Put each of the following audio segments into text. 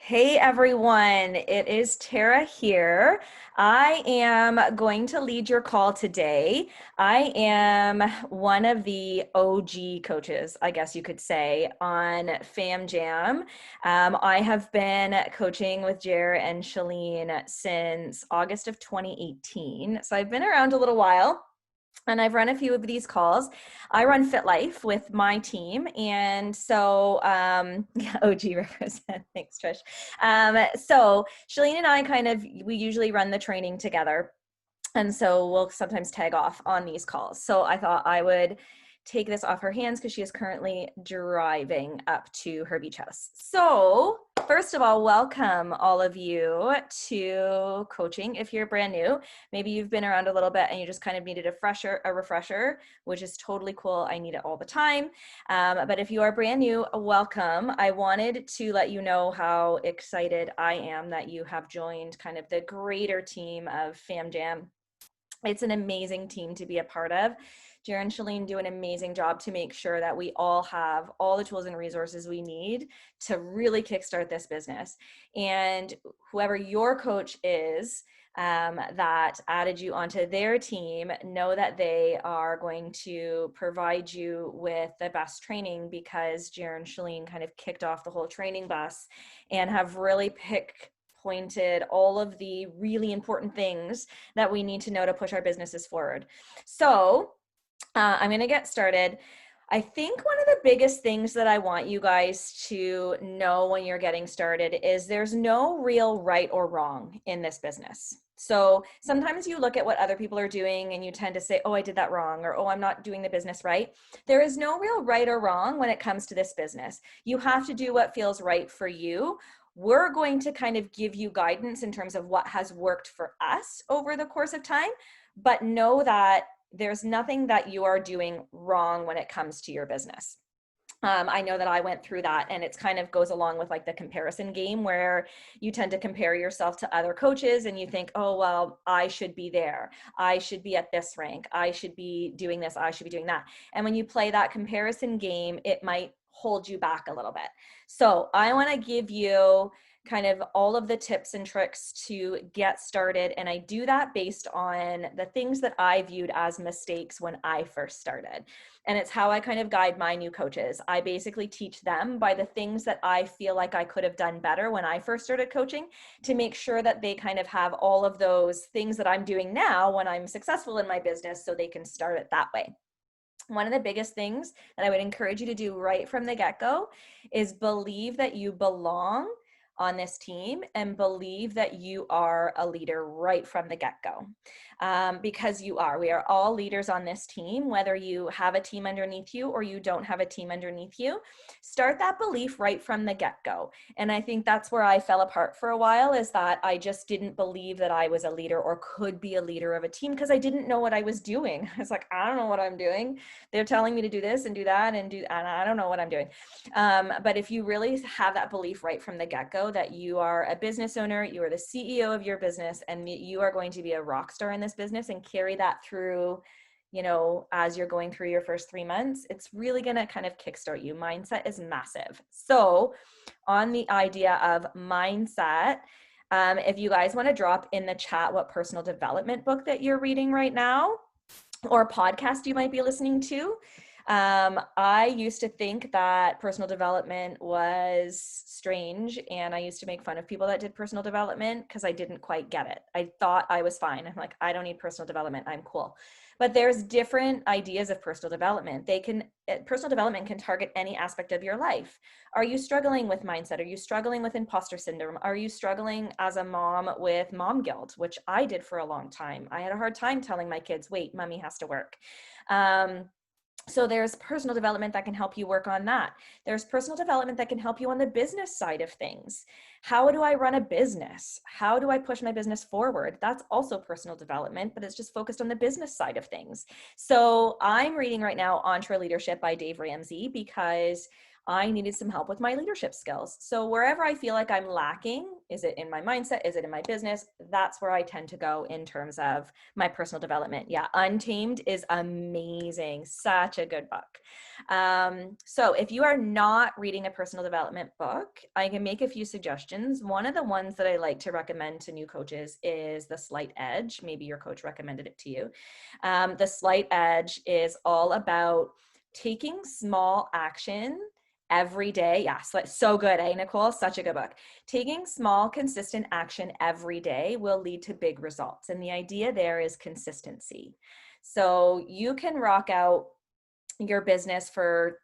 Hey everyone, it is Tara here. I am going to lead your call today. I am one of the OG coaches, I guess you could say, on Fam Jam. I have been coaching with Jer and Shalene since August of 2018. So I've been around a little while. And I've run a few of these calls. I run Fit Life with my team. And so, yeah, OG represent. Thanks, Trish. So Shalene and I we usually run the training together. And so we'll sometimes tag off on these calls. So I thought I would take this off her hands because she is currently driving up to her beach house. So first of all, welcome all of you to coaching. If you're brand new, maybe you've been around a little bit and you just kind of needed a refresher, which is totally cool. I need it all the time. But if you are brand new, welcome. I wanted to let you know how excited I am that you have joined kind of the greater team of Fam Jam. It's an amazing team to be a part of. Jared and Shalene do an amazing job to make sure that we all have all the tools and resources we need to really kickstart this business. And whoever your coach is, that added you onto their team, know that they are going to provide you with the best training because Jared and Shalene kind of kicked off the whole training bus and have really pointed all of the really important things that we need to know to push our businesses forward. So I'm going to get started. I think one of the biggest things that I want you guys to know when you're getting started is there's no real right or wrong in this business. So sometimes you look at what other people are doing and you tend to say, oh, I did that wrong, or oh, I'm not doing the business right. There is no real right or wrong when it comes to this business. You have to do what feels right for you. We're going to kind of give you guidance in terms of what has worked for us over the course of time, but know that there's nothing that you are doing wrong when it comes to your business. I know that I went through that, and it's kind of goes along with like the comparison game where you tend to compare yourself to other coaches and you think, oh, well, I should be there. I should be at this rank. I should be doing this. I should be doing that. And when you play that comparison game, it might hold you back a little bit. So I want to give you kind of all of the tips and tricks to get started. And I do that based on the things that I viewed as mistakes when I first started. And it's how I kind of guide my new coaches. I basically teach them by the things that I feel like I could have done better when I first started coaching to make sure that they kind of have all of those things that I'm doing now when I'm successful in my business so they can start it that way. One of the biggest things that I would encourage you to do right from the get-go is believe that you belong on this team and believe that you are a leader right from the get-go, because you are. We are all leaders on this team, whether you have a team underneath you or you don't have a team underneath you. Start that belief right from the get-go. And I think that's where I fell apart for a while, is that I just didn't believe that I was a leader or could be a leader of a team because I didn't know what I was doing. I was like, I don't know what I'm doing. They're telling me to do this and do that and I don't know what I'm doing. But if you really have that belief right from the get-go that you are a business owner, you are the CEO of your business, and you are going to be a rock star in this business and carry that through, as you're going through your first 3 months, it's really going to kind of kickstart you. Mindset is massive. So on the idea of mindset, if you guys want to drop in the chat what personal development book that you're reading right now or podcast you might be listening to. I used to think that personal development was strange, and I used to make fun of people that did personal development because I didn't quite get it. I thought I was fine. I'm like, I don't need personal development. I'm cool. But there's different ideas of personal development. Personal development can target any aspect of your life. Are you struggling with mindset? Are you struggling with imposter syndrome? Are you struggling as a mom with mom guilt, which I did for a long time? I had a hard time telling my kids, wait, mommy has to work. So there's personal development that can help you work on that. There's personal development that can help you on the business side of things. How do I run a business? How do I push my business forward? That's also personal development, but it's just focused on the business side of things. So I'm reading right now Entre Leadership by Dave Ramsey because I needed some help with my leadership skills. So wherever I feel like I'm lacking Is it in my mindset? Is it in my business? That's where I tend to go in terms of my personal development. Yeah, Untamed is amazing. Such a good book. So if you are not reading a personal development book, I can make a few suggestions. One of the ones that I like to recommend to new coaches is The Slight Edge. Maybe your coach recommended it to you. The Slight Edge is all about taking small action every day. Yeah, so good, eh, Nicole? Such a good book. Taking small, consistent action every day will lead to big results. And the idea there is consistency. So you can rock out your business for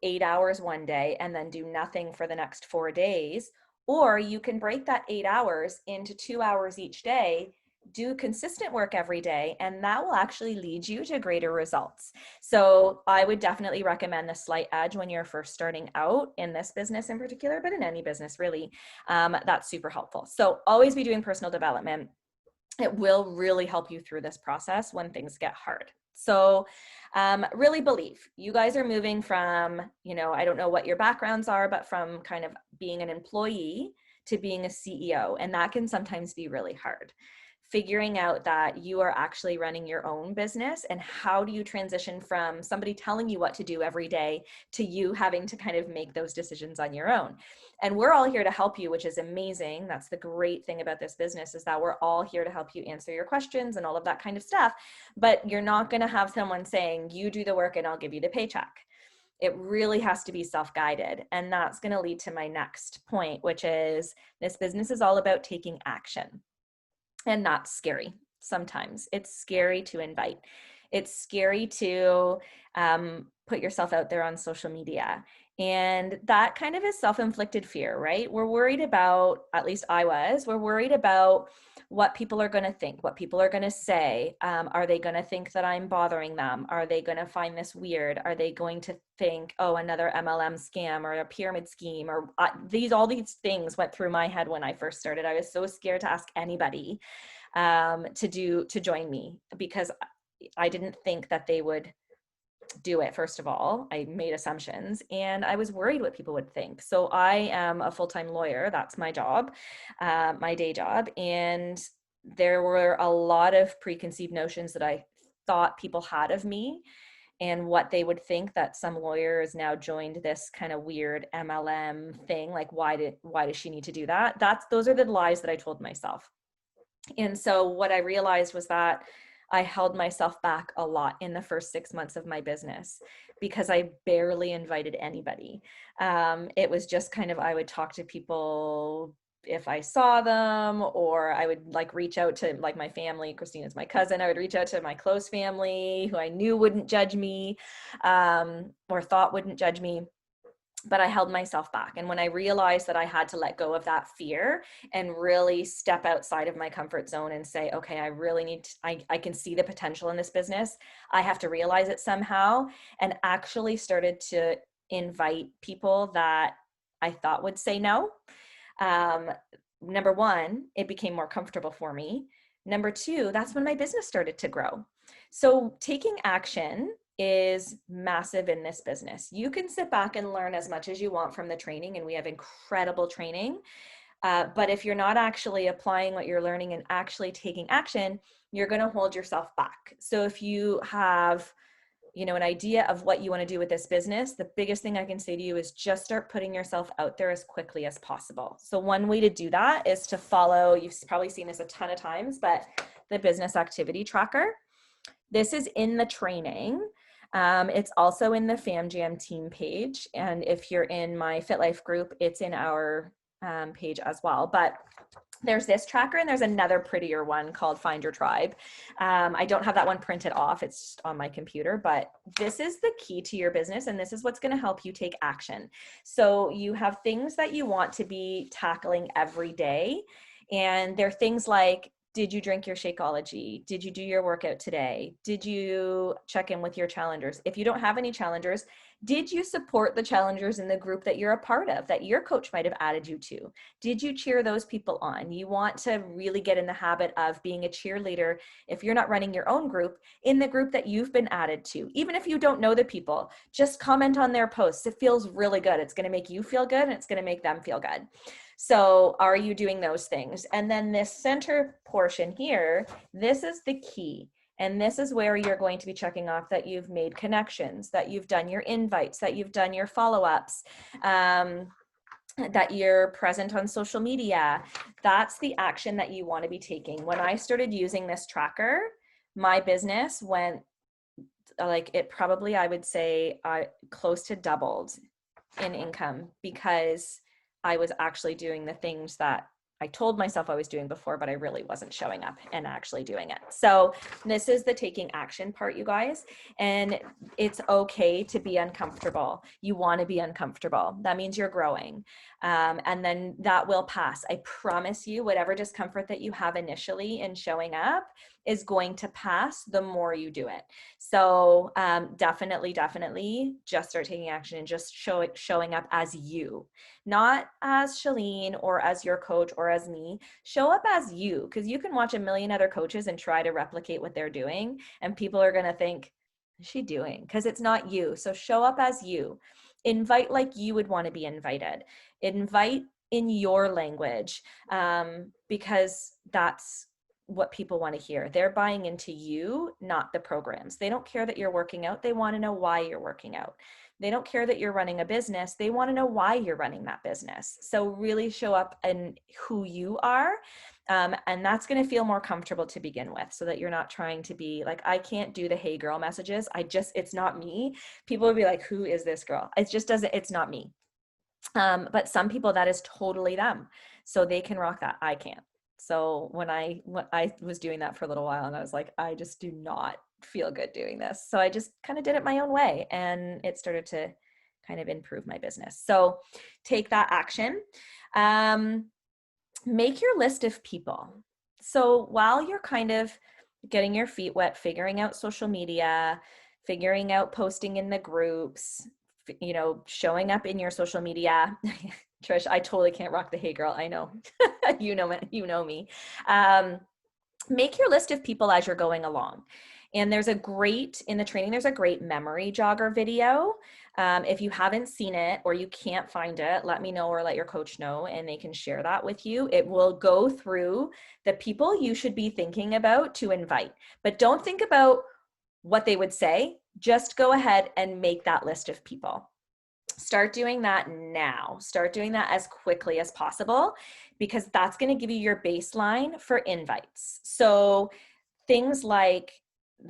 8 hours one day and then do nothing for the next 4 days, or you can break that 8 hours into 2 hours each day, do consistent work every day, and that will actually lead you to greater results. So I would definitely recommend The Slight Edge when you're first starting out in this business in particular, but in any business really. That's super helpful. So always be doing personal development. It will really help you through this process when things get hard. So really believe you guys are moving from, I don't know what your backgrounds are, but from kind of being an employee to being a CEO. And that can sometimes be really hard. Figuring out that you are actually running your own business, and how do you transition from somebody telling you what to do every day to you having to kind of make those decisions on your own. And we're all here to help you, which is amazing. That's the great thing about this business, is that we're all here to help you answer your questions and all of that kind of stuff. But you're not going to have someone saying, you do the work and I'll give you the paycheck. It really has to be self-guided. And that's going to lead to my next point, which is this business is all about taking action. And that's scary. Sometimes it's scary to invite. It's scary to put yourself out there on social media. And that kind of is self-inflicted fear, right? We're worried about, at least we're worried about what people are going to think, what people are going to say. Are they going to think that I'm bothering them? Are they going to find this weird? Are they going to think, oh, another MLM scam or a pyramid scheme? Or all these things went through my head when I first started. I was so scared to ask anybody to join me, because I didn't think that they would do it. First of all, I made assumptions and I was worried what people would think. So I am a full-time lawyer. That's my job, my day job. And there were a lot of preconceived notions that I thought people had of me, and what they would think that some lawyer has now joined this kind of weird MLM thing. Like, why does she need to do that? Those are the lies that I told myself. And so what I realized was that I held myself back a lot in the first 6 months of my business, because I barely invited anybody. It was just kind of, I would talk to people if I saw them, or I would reach out to my family. Christina's my cousin. I would reach out to my close family who I knew wouldn't judge me, or thought wouldn't judge me. But I held myself back. And when I realized that I had to let go of that fear and really step outside of my comfort zone and say, okay, I really need to, I can see the potential in this business. I have to realize it somehow, and actually started to invite people that I thought would say no. Number one, it became more comfortable for me. Number two, that's when my business started to grow. So taking action is massive in this business. You can sit back and learn as much as you want from the training, and we have incredible training. But if you're not actually applying what you're learning and actually taking action, you're going to hold yourself back. So if you have, an idea of what you want to do with this business, the biggest thing I can say to you is just start putting yourself out there as quickly as possible. So one way to do that is to follow, you've probably seen this a ton of times, but the business activity tracker. This is in the training. It's also in the FamJam team page. And if you're in my FitLife group, it's in our page as well. But there's this tracker, and there's another prettier one called Find Your Tribe. I don't have that one printed off. It's just on my computer, but this is the key to your business, and this is what's going to help you take action. So you have things that you want to be tackling every day. And they're things like, did you drink your Shakeology? Did you do your workout today? Did you check in with your challengers? If you don't have any challengers, Did you support the challengers in the group that you're a part of, that your coach might have added you to? Did you cheer those people on? You want to really get in the habit of being a cheerleader, if you're not running your own group, in the group that you've been added to. Even if you don't know the people, just comment on their posts. It feels really good. It's going to make you feel good, and it's going to make them feel good. So are you doing those things? And then this center portion here, this is the key. And this is where you're going to be checking off that you've made connections, that you've done your invites, that you've done your follow-ups, that you're present on social media. That's the action that you want to be taking. When I started using this tracker, my business went like, it probably, I would say, close to doubled in income, because I was actually doing the things that I told myself I was doing before, but I really wasn't showing up and actually doing it. So this is the taking action part, you guys. And it's okay to be uncomfortable. You want to be uncomfortable. That means you're growing. And then that will pass. I promise you, whatever discomfort that you have initially in showing up is going to pass the more you do it. So definitely just start taking action and just showing up as you, not as Chalene or as your coach or as me. Show up as you, because you can watch a million other coaches and try to replicate what they're doing, and people are going to think, what's she doing? Because it's not you. So show up as you. Invite like you would want to be invited. Invite in your language, because that's what people want to hear. They're buying into you, not the programs. They don't care that you're working out. They want to know why you're working out. They don't care that you're running a business. They want to know why you're running that business. So really show up in who you are. And that's going to feel more comfortable to begin with, so that you're not trying to be like, I can't do the hey girl messages. It's not me. People would be like, who is this girl? It just doesn't, it's not me. But some people, that is totally them. So they can rock that. I can't. So when I was doing that for a little while, and I was like, I just do not feel good doing this. So I just kind of did it my own way, and it started to kind of improve my business. So take that action. Make your list of people. So while you're kind of getting your feet wet, figuring out social media, figuring out posting in the groups, showing up in your social media. Trish, I totally can't rock the hey girl. I know, you know me. Make your list of people as you're going along. And in the training, there's a great memory jogger video. If you haven't seen it or you can't find it, let me know or let your coach know, and they can share that with you. It will go through the people you should be thinking about to invite, but don't think about what they would say. Just go ahead and make that list of people. Start doing that now. Start doing that as quickly as possible, because that's going to give you your baseline for invites. So things like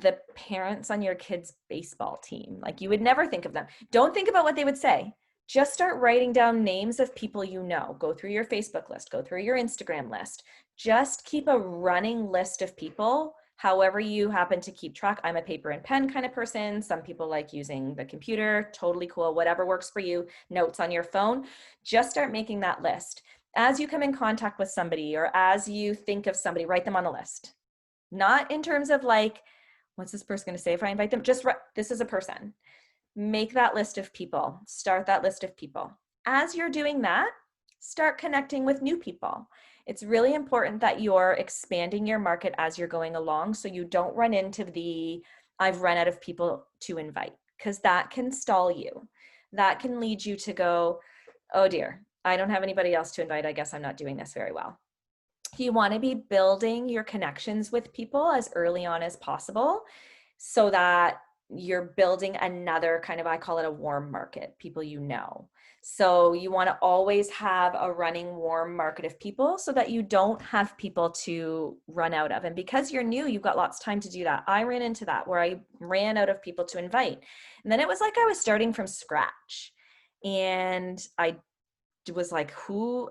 the parents on your kids' baseball team, like, you would never think of them. Don't think about what they would say. Just start writing down names of people you know. Go through your Facebook list, go through your Instagram list. Just keep a running list of people, however you happen to keep track. I'm a paper and pen kind of person. Some people like using the computer, totally cool, whatever works for you. Notes on your phone. Just start making that list. As you come in contact with somebody, or as you think of somebody, write them on a list. Not in terms of like, what's this person going to say if I invite them? Just this is a person. Make that list of people. Start that list of people. As you're doing that, start connecting with new people. It's really important that you're expanding your market as you're going along, so you don't run into the I've run out of people to invite, because that can stall you. That can lead you to go, oh dear, I don't have anybody else to invite. I guess I'm not doing this very well. You want to be building your connections with people as early on as possible, so that you're building another kind of, I call it a warm market, people you know. So you want to always have a running warm market of people, so that you don't have people to run out of. And because you're new, you've got lots of time to do that. I ran into that, where I ran out of people to invite. And then it was like I was starting from scratch. And I was like, who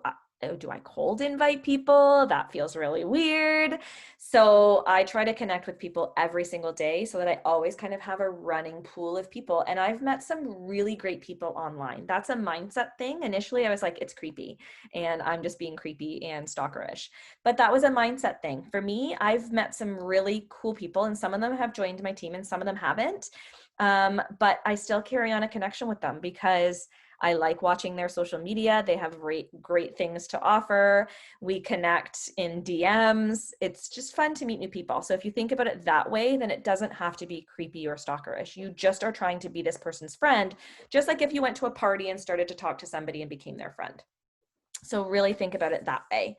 do I cold invite people? That feels really weird. So I try to connect with people every single day, so that I always kind of have a running pool of people. And I've met some really great people online. That's a mindset thing. Initially, I was like, it's creepy, and I'm just being creepy and stalkerish. But that was a mindset thing. For me, I've met some really cool people, and some of them have joined my team and some of them haven't. But I still carry on a connection with them because I like watching their social media. They have great things to offer. We connect in DMs. It's just fun to meet new people. So if you think about it that way, then it doesn't have to be creepy or stalkerish. You just are trying to be this person's friend, just like if you went to a party and started to talk to somebody and became their friend. So really think about it that way.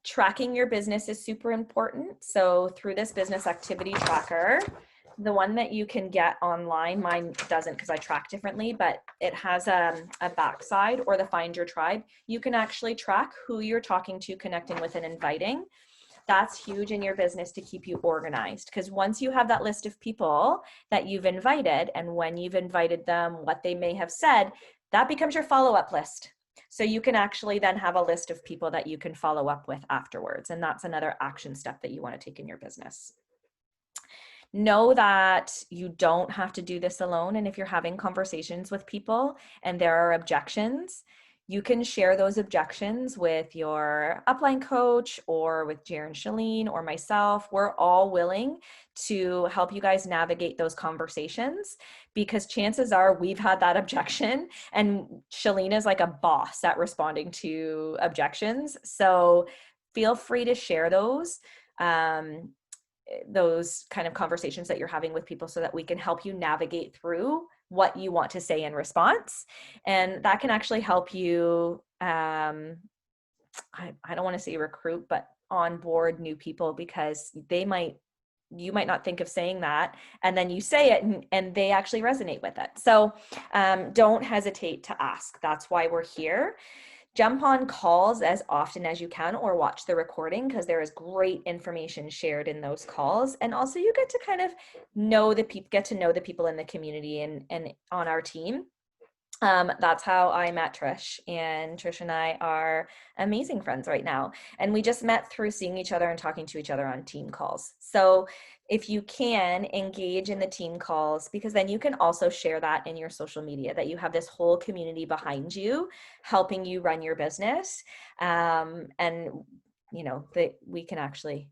Tracking your business is super important. So through this business activity tracker, the one that you can get online, mine doesn't because I track differently, but it has a backside, or the Find Your Tribe. You can actually track who you're talking to, connecting with, and inviting. That's huge in your business to keep you organized, because once you have that list of people that you've invited and when you've invited them, what they may have said, that becomes your follow-up list. So you can actually then have a list of people that you can follow up with afterwards. And that's another action step that you want to take in your business. Know that you don't have to do this alone. And if you're having conversations with people and there are objections, you can share those objections with your upline coach or with Jaren Shalene or myself. We're all willing to help you guys navigate those conversations, because chances are we've had that objection, and Shalene is like a boss at responding to objections. So feel free to share those kind of conversations that you're having with people, so that we can help you navigate through what you want to say in response. And that can actually help you, I don't want to say recruit, but onboard new people, because you might not think of saying that, and then you say it and they actually resonate with it. So don't hesitate to ask. That's why we're here. Jump on calls as often as you can, or watch the recording, because there is great information shared in those calls. And also you get to kind of get to know the people in the community and on our team. That's how I met Trish, and Trish and I are amazing friends right now. And we just met through seeing each other and talking to each other on team calls. So if you can engage in the team calls, because then you can also share that in your social media, that you have this whole community behind you helping you run your business. And you know, that we can actually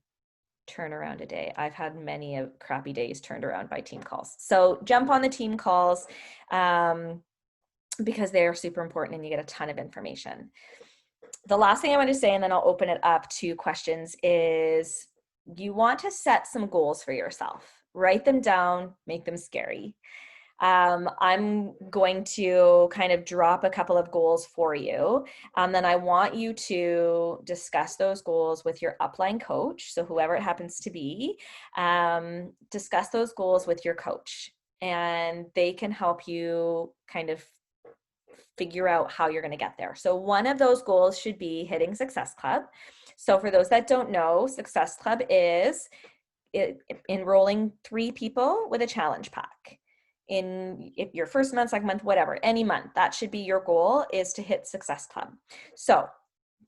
turn around a day. I've had many crappy days turned around by team calls. So jump on the team calls. Because they are super important and you get a ton of information. The last thing I want to say, and then I'll open it up to questions, is you want to set some goals for yourself. Write them down, make them scary. I'm going to kind of drop a couple of goals for you. Then I want you to discuss those goals with your upline coach. So whoever it happens to be, discuss those goals with your coach, and they can help you kind of figure out how you're going to get there. So one of those goals should be hitting Success Club. So for those that don't know, Success Club is enrolling 3 people with a challenge pack in your first month, second month, whatever, any month. That should be your goal, is to hit Success Club. So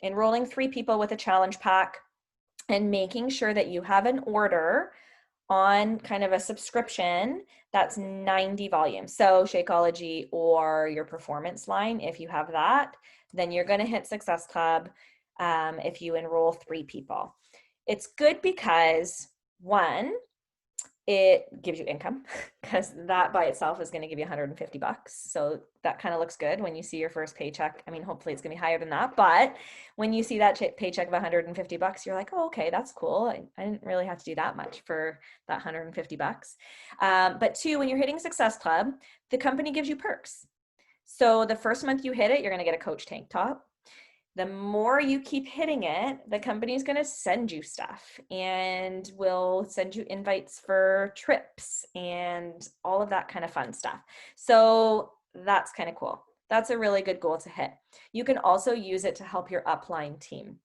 enrolling 3 people with a challenge pack and making sure that you have an order on kind of a subscription that's 90 volumes. So Shakeology or your performance line, if you have that, then you're going to hit Success Club if you enroll 3 people. It's good because, one, it gives you income, because that by itself is going to give you $150. So that kind of looks good when you see your first paycheck. I mean, hopefully it's going to be higher than that, but when you see that paycheck of $150, you're like, oh, okay, that's cool. I didn't really have to do that much for that $150. But 2, when you're hitting Success Club, the company gives you perks. So the first month you hit it, you're going to get a Coach tank top. The more you keep hitting it, the company is going to send you stuff and will send you invites for trips and all of that kind of fun stuff. So that's kind of cool. That's a really good goal to hit. You can also use it to help your upline team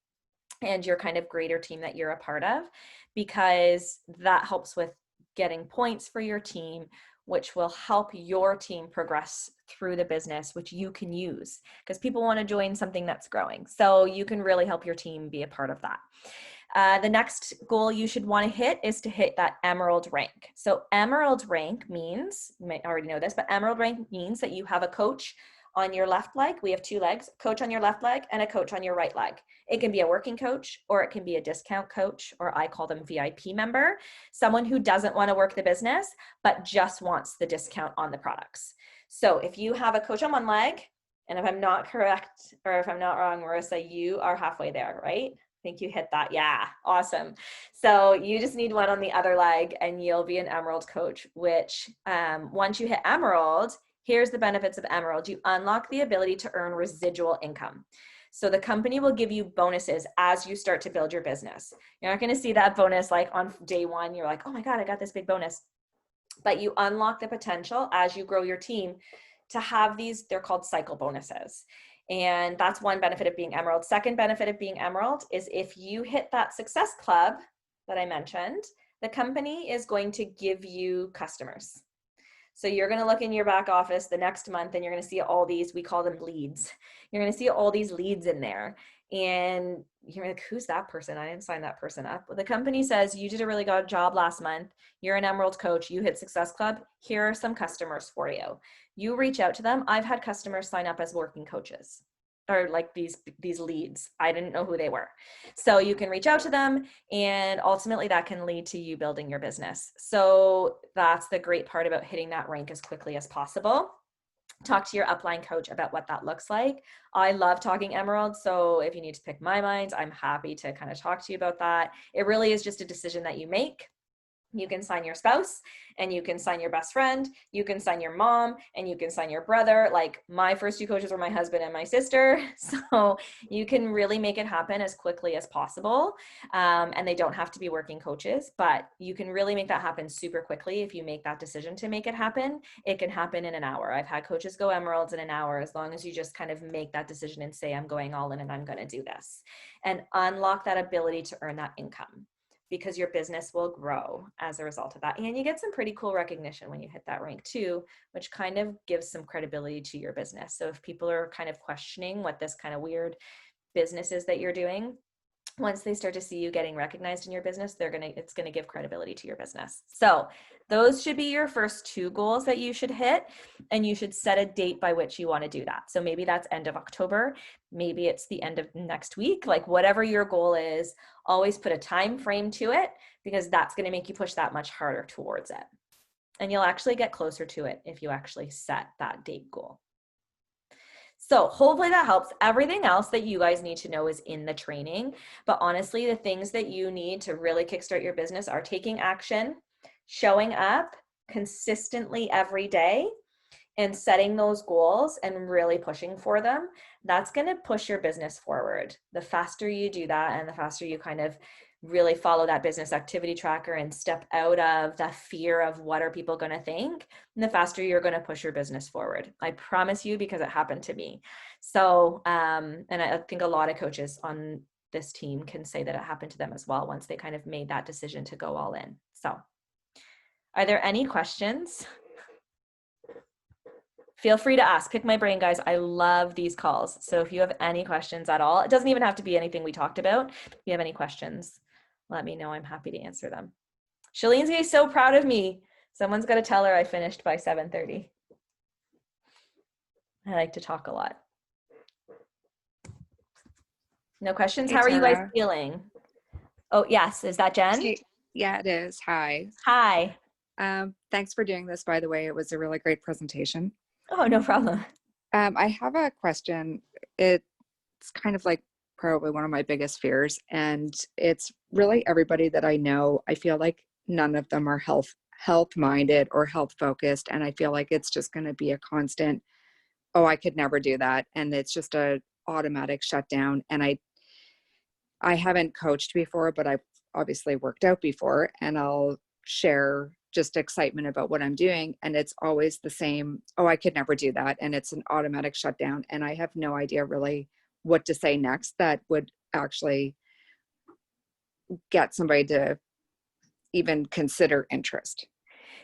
and your kind of greater team that you're a part of, because that helps with getting points for your team, which will help your team progress through the business, which you can use, because people want to join something that's growing. So you can really help your team be a part of that. The next goal you should want to hit is to hit that emerald rank. So emerald rank means, you might already know this, but emerald rank means that you have a coach on your left leg. We have 2 legs, coach on your left leg and a coach on your right leg. It can be a working coach or it can be a discount coach, or I call them VIP member, someone who doesn't want to work the business, but just wants the discount on the products. So if you have a coach on one leg, and if I'm not correct, or if I'm not wrong, Marissa, you are halfway there, right? I think you hit that. Yeah, awesome. So you just need one on the other leg and you'll be an Emerald coach, which once you hit Emerald, here's the benefits of Emerald. You unlock the ability to earn residual income. So the company will give you bonuses as you start to build your business. You're not going to see that bonus like on day one. You're like, oh my God, I got this big bonus. But you unlock the potential as you grow your team to have these, they're called cycle bonuses. And that's one benefit of being Emerald. Second benefit of being Emerald is if you hit that success club that I mentioned, the company is going to give you customers. So you're going to look in your back office the next month and you're going to see all these, we call them leads. You're going to see all these leads in there. And you're like, who's that person? I didn't sign that person up. Well, the company says, you did a really good job last month. You're an Emerald coach. You hit Success Club. Here are some customers for you. You reach out to them. I've had customers sign up as working coaches, or like these leads. I didn't know who they were. So you can reach out to them and ultimately that can lead to you building your business. So that's the great part about hitting that rank as quickly as possible. Talk to your upline coach about what that looks like. I love talking Emerald. So if you need to pick my mind, I'm happy to kind of talk to you about that. It really is just a decision that you make. You can sign your spouse and you can sign your best friend, you can sign your mom and you can sign your brother. Like my first 2 coaches were my husband and my sister. So you can really make it happen as quickly as possible. And they don't have to be working coaches, but you can really make that happen super quickly. If you make that decision to make it happen, it can happen in an hour. I've had coaches go Emeralds in an hour, as long as you just kind of make that decision and say, I'm going all in and I'm going to do this, and unlock that ability to earn that income, because your business will grow as a result of that. And you get some pretty cool recognition when you hit that rank too, which kind of gives some credibility to your business. So if people are kind of questioning what this kind of weird business is that you're doing, once they start to see you getting recognized in your business, it's gonna give credibility to your business. So those should be your first 2 goals that you should hit, and you should set a date by which you want to do that. So maybe that's end of October, maybe it's the end of next week, like whatever your goal is, always put a time frame to it, because that's going to make you push that much harder towards it. And you'll actually get closer to it if you actually set that date goal. So hopefully that helps. Everything else that you guys need to know is in the training. But honestly, the things that you need to really kickstart your business are taking action, showing up consistently every day, and setting those goals and really pushing for them. That's going to push your business forward. The faster you do that, and the faster you kind of really follow that business activity tracker and step out of the fear of what are people going to think, and the faster you're going to push your business forward. I promise you, because it happened to me. So, and I think a lot of coaches on this team can say that it happened to them as well once they kind of made that decision to go all in. So, are there any questions? Feel free to ask. Pick my brain, guys. I love these calls. So if you have any questions at all, it doesn't even have to be anything we talked about. If you have any questions, let me know. I'm happy to answer them. Shalene's gonna be so proud of me. Someone's got to tell her I finished by 7:30. I like to talk a lot. No questions? Hey, How are you guys Tara. feeling? Oh, yes. Is that Jen? Hey, yeah, it is. Hi. Hi. Thanks for doing this, by the way. It was a really great presentation. Oh, no problem. I have a question. It's kind of like probably one of my biggest fears, and it's really everybody that I know. I feel like none of them are health minded or health focused, and I feel like it's just going to be a constant, oh, I could never do that, and it's just a automatic shutdown. And I haven't coached before, but I've obviously worked out before, and I'll share just excitement about what I'm doing. And it's always the same, oh, I could never do that. And it's an automatic shutdown. And I have no idea really what to say next that would actually get somebody to even consider interest.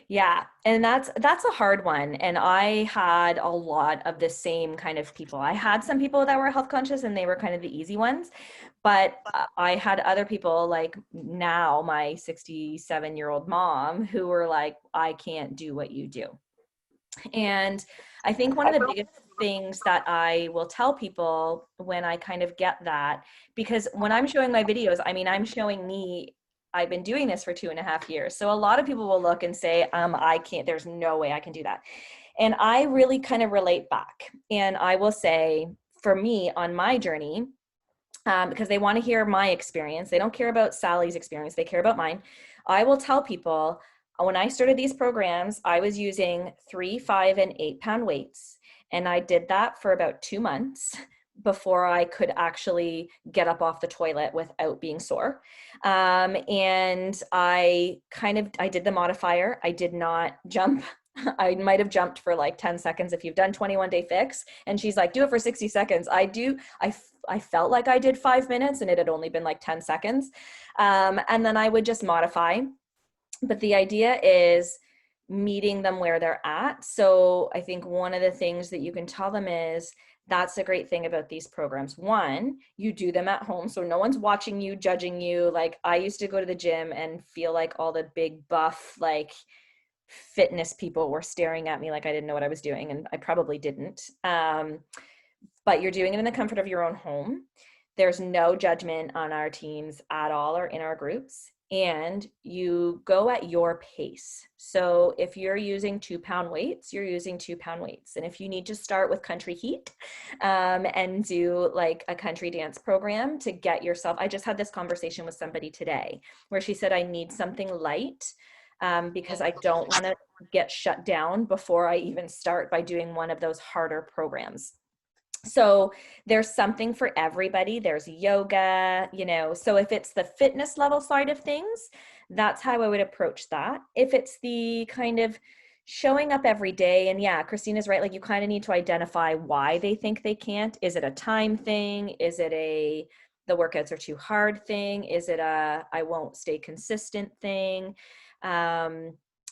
Yeah, and that's a hard one. And I had a lot of the same kind of people. I had some people that were health conscious and they were kind of the easy ones, but I had other people like now my 67-year-old mom who were like, I can't do what you do. And I think one of the biggest things that I will tell people when I kind of get that, because when I'm showing my videos, I mean, I'm showing me, I've been doing this for 2.5 years. So a lot of people will look and say, I can't, there's no way I can do that. And I really kind of relate back. And I will say, for me on my journey, because they want to hear my experience. They don't care about Sally's experience. They care about mine. I will tell people when I started these programs, I was using 3, 5, and 8 pound weights. And I did that for about 2 months before I could actually get up off the toilet without being sore. And I did the modifier. I did not jump. I might have jumped for like 10 seconds if you've done 21-day fix. And she's like, do it for 60 seconds. I felt like I did 5 minutes and it had only been like 10 seconds. And then I would just modify. But the idea is meeting them where they're at. So I think one of the things that you can tell them is, that's the great thing about these programs. One, you do them at home, so no one's watching you, judging you. Like I used to go to the gym and feel like all the big buff, like fitness people were staring at me like I didn't know what I was doing, and I probably didn't. But you're doing it in the comfort of your own home. There's no judgment on our teams at all or in our groups. And you go at your pace. So if you're using 2 pound weights, you're using 2 pound weights. And if you need to start with country heat and do like a country dance program to get yourself, I just had this conversation with somebody today where she said, I need something light because I don't want to get shut down before I even start by doing one of those harder programs. So there's something for everybody. There's yoga, so if it's the fitness level side of things, that's how I would approach that. If it's the kind of showing up every day, and yeah, Christina's right, like you kind of need to identify why they think they can't. Is it a time thing? Is it the workouts are too hard thing? Is it I won't stay consistent thing?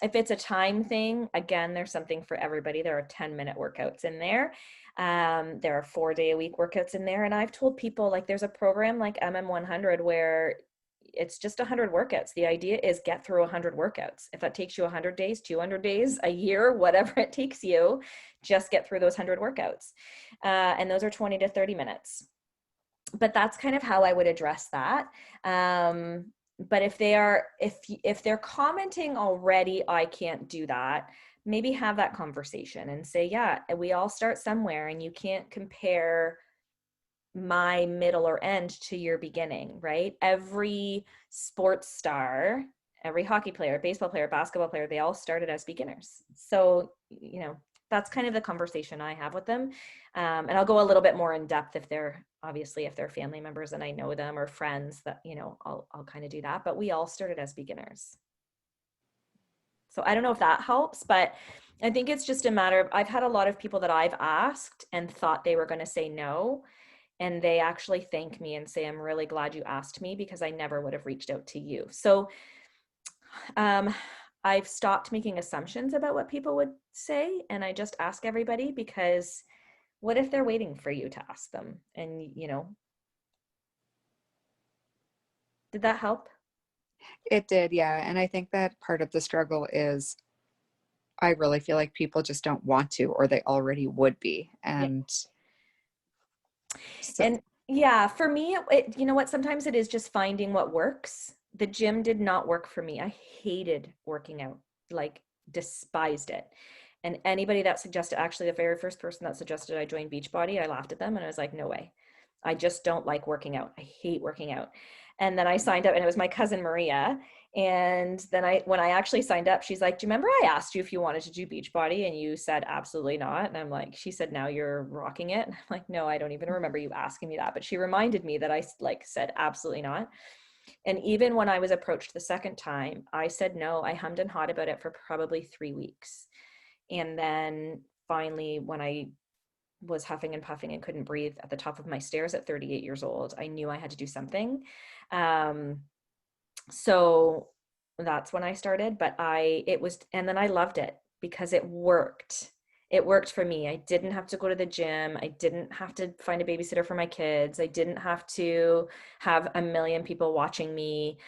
If it's a time thing, again, there's something for everybody. There are 10-minute workouts in there. There are 4-day-a-week workouts in there. And I've told people, like, there's a program like MM100 where it's just 100 workouts. The idea is get through 100 workouts. If that takes you 100 days, 200 days, a year, whatever it takes you, just get through those 100 workouts. And those are 20 to 30 minutes. But that's kind of how I would address that. But if they're commenting already, I can't do that, maybe have that conversation and say, yeah, we all start somewhere, and you can't compare my middle or end to your beginning, right? Every sports star, every hockey player, baseball player, basketball player, they all started as beginners. So, that's kind of the conversation I have with them. And I'll go a little bit more in depth if they're family members and I know them, or friends that, I'll kind of do that. But we all started as beginners. So I don't know if that helps, but I think it's just a matter of, I've had a lot of people that I've asked and thought they were going to say no. And they actually thank me and say, I'm really glad you asked me because I never would have reached out to you. So I've stopped making assumptions about what people would say. And I just ask everybody, because what if they're waiting for you to ask them? And, did that help? It did, yeah. And I think that part of the struggle is I really feel like people just don't want to, or they already would be. And so, And yeah, for me, you know what, sometimes it is just finding what works. The gym did not work for me. I hated working out, like despised it. And anybody that suggested, actually the very first person that suggested I join Beachbody, I laughed at them and I was like, no way. I just don't like working out. I hate working out. And then I signed up, and it was my cousin Maria. And then when I actually signed up, she's like, do you remember I asked you if you wanted to do Beachbody and you said absolutely not? And I'm like, she said, now you're rocking it. And I'm like, no, I don't even remember you asking me that. But she reminded me that I said absolutely not. And even when I was approached the second time, I said no. I hummed and hawed about it for probably 3 weeks. And then finally, when I was huffing and puffing and couldn't breathe at the top of my stairs at 38 years old, I knew I had to do something. So that's when I started, and then I loved it because it worked. It worked for me. I didn't have to go to the gym. I didn't have to find a babysitter for my kids. I didn't have to have a million people watching me.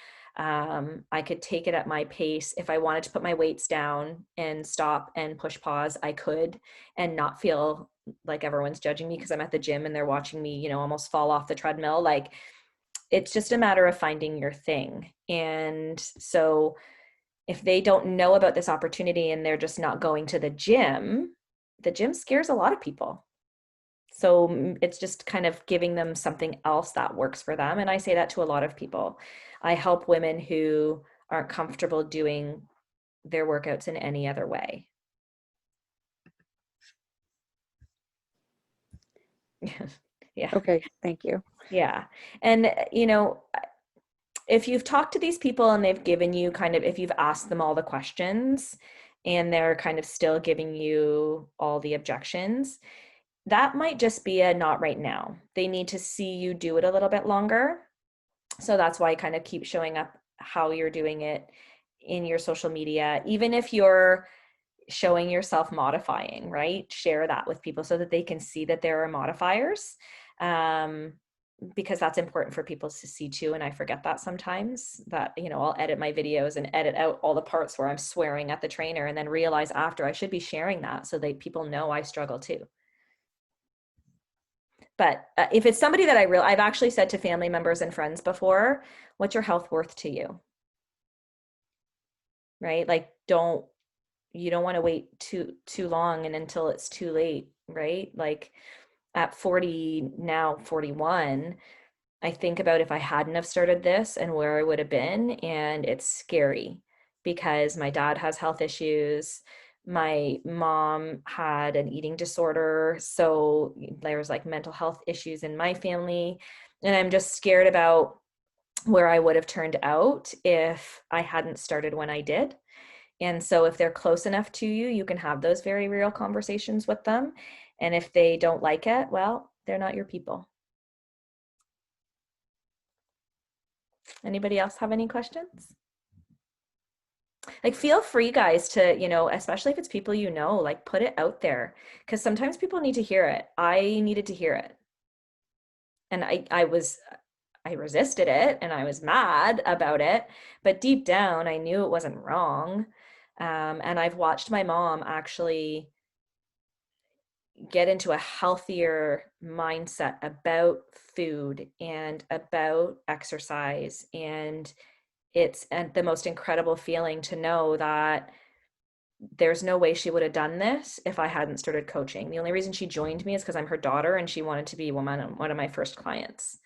I could take it at my pace. If I wanted to put my weights down and stop and push pause, I could, and not feel like everyone's judging me because I'm at the gym and they're watching me, almost fall off the treadmill. Like, it's just a matter of finding your thing. And so if they don't know about this opportunity and they're just not going to the gym scares a lot of people. So it's just kind of giving them something else that works for them. And I say that to a lot of people. I help women who aren't comfortable doing their workouts in any other way. Yeah. Okay, thank you. Yeah. And, if you've talked to these people and they've given you if you've asked them all the questions and they're kind of still giving you all the objections, that might just be a not right now. They need to see you do it a little bit longer. So that's why I kind of keep showing up how you're doing it in your social media, even if you're showing yourself modifying, right? Share that with people so that they can see that there are modifiers. Because that's important for people to see too. And I forget that sometimes that, I'll edit my videos and edit out all the parts where I'm swearing at the trainer and then realize after I should be sharing that so that people know I struggle too. But if it's somebody that I've actually said to family members and friends before, what's your health worth to you? Right? Like, you don't want to wait too long and until it's too late, right? Like at 40, now 41, I think about if I hadn't have started this and where I would have been, and it's scary because my dad has health issues. My mom had an eating disorder, so there's like mental health issues in my family, and I'm just scared about where I would have turned out if I hadn't started when I did. And so if they're close enough to you, you can have those very real conversations with them. And if they don't like it, well, they're not your people. Anybody else have any questions? Like, feel free, guys, to, especially if it's people like, put it out there because sometimes people need to hear it. I needed to hear it. And I resisted it and I was mad about it, but deep down, I knew it wasn't wrong. And I've watched my mom actually get into a healthier mindset about food and about exercise. And it's the most incredible feeling to know that there's no way she would have done this if I hadn't started coaching. The only reason she joined me is because I'm her daughter and she wanted to be one of my first clients.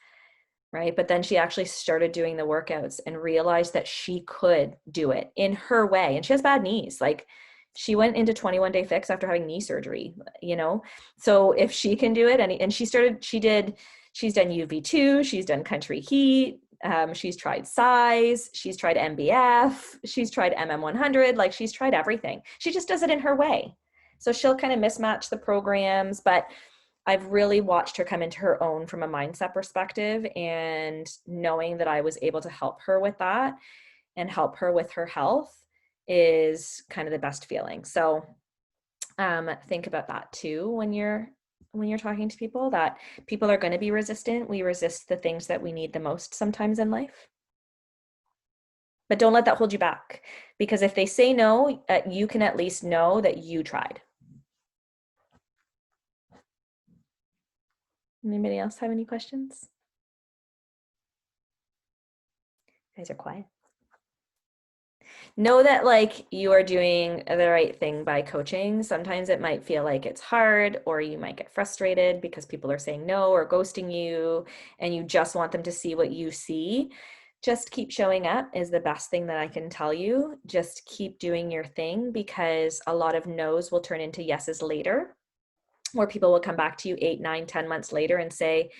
Right. But then she actually started doing the workouts and realized that she could do it in her way. And she has bad knees. Like, she went into 21-day fix after having knee surgery, So if she can do it, and she's done UV2, she's done country heat, she's tried size, she's tried MBF, she's tried MM100, like she's tried everything. She just does it in her way. So she'll kind of mismatch the programs, but I've really watched her come into her own from a mindset perspective, and knowing that I was able to help her with that and help her with her health is kind of the best feeling. So think about that too when you're talking to people, that people are going to be resistant. We resist the things that we need the most sometimes in life. But don't let that hold you back, because if they say no, you can at least know that you tried. Anybody else have any questions? You guys are quiet. Know that like you are doing the right thing by coaching. Sometimes it might feel like it's hard, or you might get frustrated because people are saying no or ghosting you and you just want them to see what you see. Just keep showing up is the best thing that I can tell you. Just keep doing your thing, because a lot of no's will turn into yeses later, where people will come back to you 8, 9, 10 months later and say,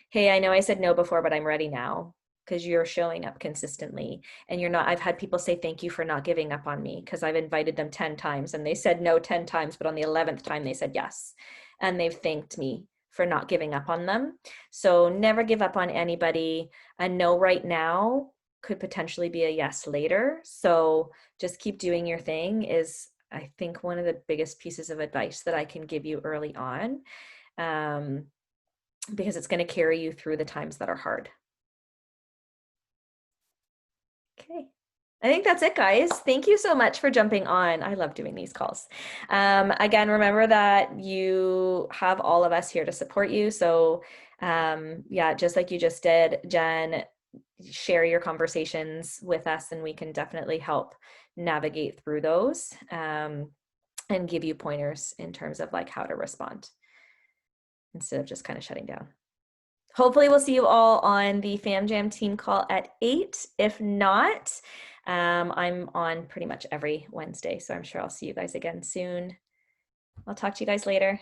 hey, I know I said no before, but I'm ready now, because you're showing up consistently. And I've had people say, thank you for not giving up on me, because I've invited them 10 times and they said no 10 times, but on the 11th time they said yes. And they've thanked me for not giving up on them. So never give up on anybody. A no right now could potentially be a yes later. So just keep doing your thing is, I think, one of the biggest pieces of advice that I can give you early on, because it's going to carry you through the times that are hard. Okay. I think that's it, guys. Thank you so much for jumping on. I love doing these calls. Again, remember that you have all of us here to support you. So, yeah, just like you just did, Jen, share your conversations with us and we can definitely help navigate through those, and give you pointers in terms of like how to respond instead of just kind of shutting down. Hopefully we'll see you all on the Fam Jam team call at 8. If not, I'm on pretty much every Wednesday, so I'm sure I'll see you guys again soon. I'll talk to you guys later.